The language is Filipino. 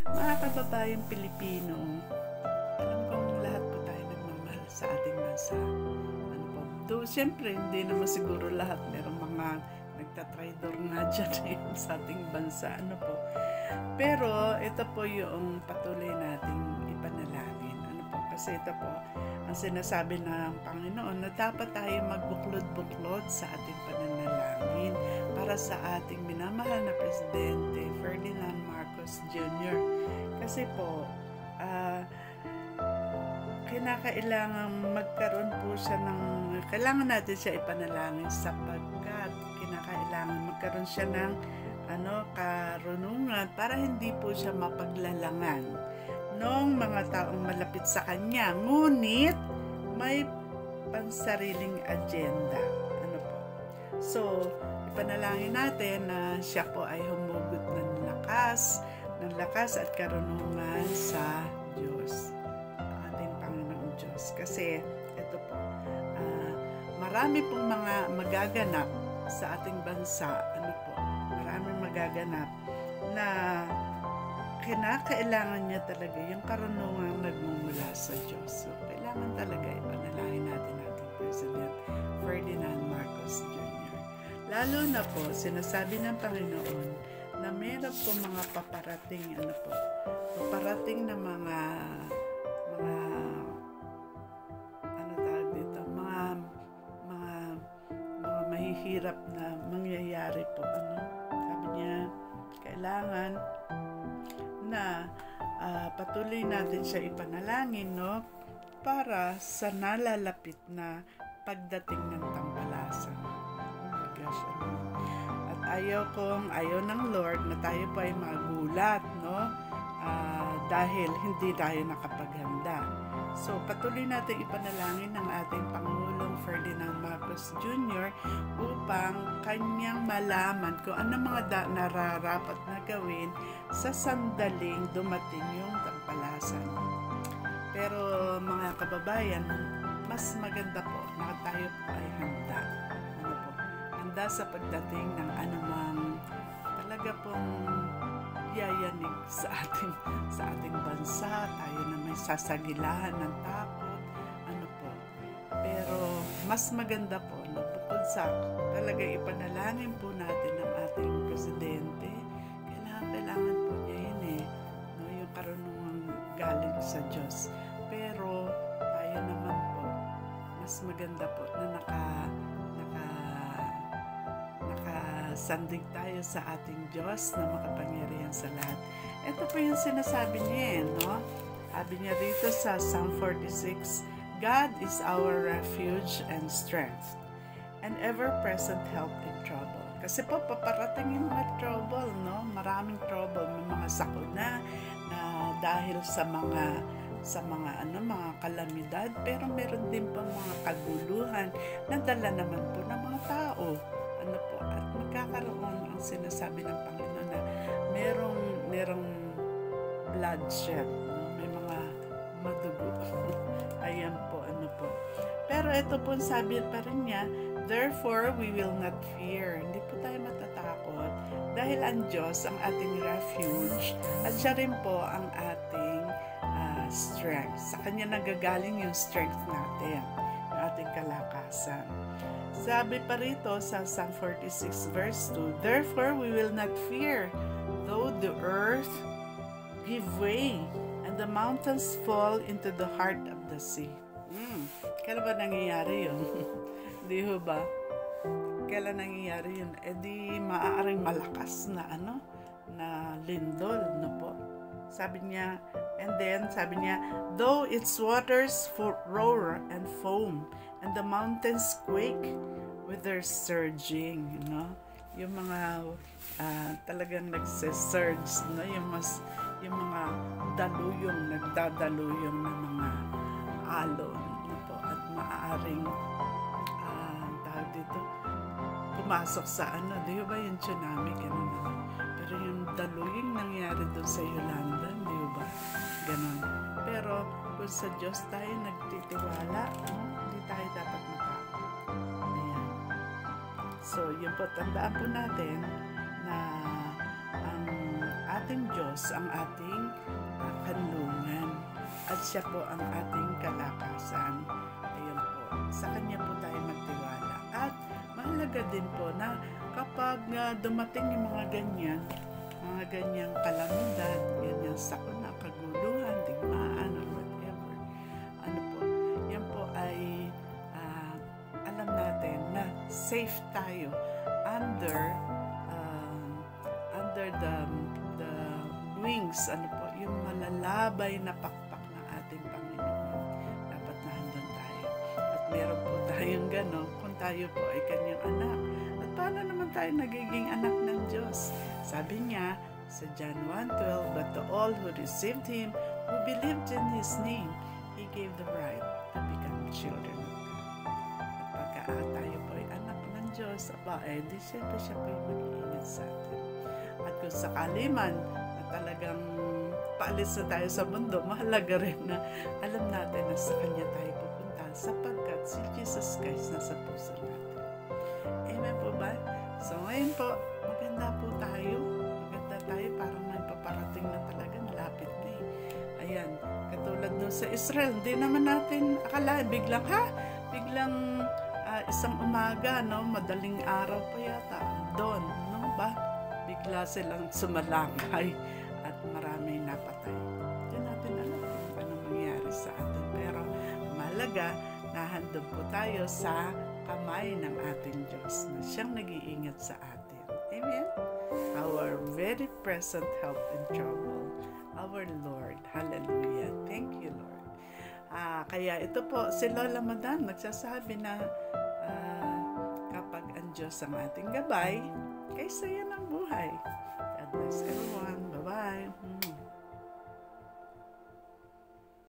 Mga kababayang Pilipino, alam kong lahat po tayo nagmamahal sa ating bansa. Ano po? Though, siyempre, hindi naman siguro lahat. Merong mga nagtatraidor nga dyan sa ating bansa. Ano po? Pero, ito po yung patuloy nating ipanalangin. Ano po? Kasi ito po, ang sinasabi ng Panginoon na dapat tayo magbuklod-buklod sa ating pananalangin para sa ating minamahal na Presidente, Ferdinand Marcos Jr. Kasi po, kinakailangan magkaroon po siya kailangan natin siya ipanalangin sapagkat kinakailangan magkaroon siya ng karunungan para hindi po siya mapaglalangan ng mga taong malapit sa kanya. Ngunit, may pansariling agenda. Ano po? So, ipanalangin natin na siya po ay humugot ng lakas at karunungan sa Diyos, ating Panginoong Diyos. Kasi, ito po, marami pong mga magaganap sa ating bansa. Ano po? Maraming magaganap na kinakailangan niya talaga yung karunungan nagmumula sa Diyos. So, kailangan talaga ipanalangin natin ating President Ferdinand Marcos Jr. Lalo na po, sinasabi ng Panginoon na meron po mga paparating, paparating na mga mahihirap na mangyayari po. Sabi niya, kailangan na patuloy natin siya ipanalangin, para sa nalalapit na pagdating ng tambalasan. Oh my gosh, At ayaw ng Lord na tayo pa ay magulat, dahil hindi tayo nakapaghanda. So, patuloy natin ipanalangin ng ating Pangulong Ferdinand Marcos Jr. upang kanyang malaman kung ano mga nararapat na gawin sa sandaling dumating yung tambalasan. Pero mga kababayan, mas maganda po na tayo po ay handa. Handa sa pagdating ng anumang talaga pong yayanig sa ating bansa. Tayo na may sasagilahan ng takot. Pero mas maganda po, bukod sa talaga ipanalangin po natin ang ating Presidente, kailangan po niya yun yung karunungan galing sa Diyos. Pero tayo naman po, mas maganda po na nakasandig tayo sa ating Diyos na makapangyarihan sa lahat. Ito po yung sinasabi niya, Sabi niya dito sa Psalm 46, God is our refuge and strength, and ever-present help in trouble. Kasi po, paparating yung mga trouble, Maraming trouble, may mga sakuna na dahil sa mga kalamidad, pero meron din po mga kaguluhan na dala naman po ng mga tao. At magkakaroon ang sinasabi ng Panginoon na merong bloodshed, may mga madugo. Ayan po, Pero ito po, sabi pa rin niya, therefore we will not fear. Hindi po tayo matatakot dahil ang Diyos ang ating refuge at siya rin po ang ating strength. Sa Kanya nagagaling yung strength natin, yung ating kalakasan. Sabi pa rito sa Psalm 46 verse 2, therefore we will not fear, though the earth give way and the mountains fall into the heart of the sea. Kailan ba nangyayari yun? Di ho ba? Kailan nangyayari yun? Di maaaring malakas na na lindol, po. Sabi niya, though its waters roar and foam, and the mountains quake with their surging, yung mga talagang nagse-surge, yung mga nagdadaluyong na mga alon, at maaaring tawag dito, pumasok sa di ba yung tsunami, ganun. Pero yung daluyong nangyari doon sa Yolanda, di ba? Ganun. Pero kung sa Diyos tayo nagtitiwala, hindi tayo dapat matakot. Ayan. So, yun po, tandaan po natin na ang ating Diyos Diyos ang ating kanlungan at siya po ang ating kalakasan. Ayun po, sa Kanya po tayo magtiwala. At mahalaga din po na kapag dumating yung mga ganyang kalamidad, ganyang sakuna, kaguluhan, digmaan, or whatever, ano po, yan po ay alam natin na safe tayo under the wings, ano po, yung malalabay na pakpak ng ating Panginoon. Dapat nandun tayo. At meron po tayong gano'n kung tayo po ay Kanyang anak. At paano naman tayo nagiging anak ng Diyos? Sabi niya sa John 1:12, "But to all who received Him, who believed in His name, He gave the right to become children of God." At pagka tayo po ay anak ng Diyos, di siyempre siya po yung mag-iingat sa atin. At kung sakali man na talagang paalis na tayo sa mundo, mahalaga rin na alam natin na sa Kanya tayo pupunta sapagkat si Jesus Christ nasa puso natin. Amen po ba? So ngayon po, maganda tayo, parang may paparating na talaga, malapit na eh. Ayan, katulad nun sa Israel, hindi naman natin akala, biglang isang umaga, no, madaling araw pa yata, doon, no ba? Bigla silang sumalangay at marami napatay. Diyan natin alam kung ano mangyari sa atin. Pero mahalaga na handog po tayo sa kamay ng ating Diyos na siyang nag-iingat sa atin. Amen? Our very present help in trouble. Our Lord. Hallelujah. Thank you, Lord. Kaya ito po, si Lola Madan nagsasabi na kapag ang Diyos ang ating gabay, kaysa yan ang buhay. God bless everyone.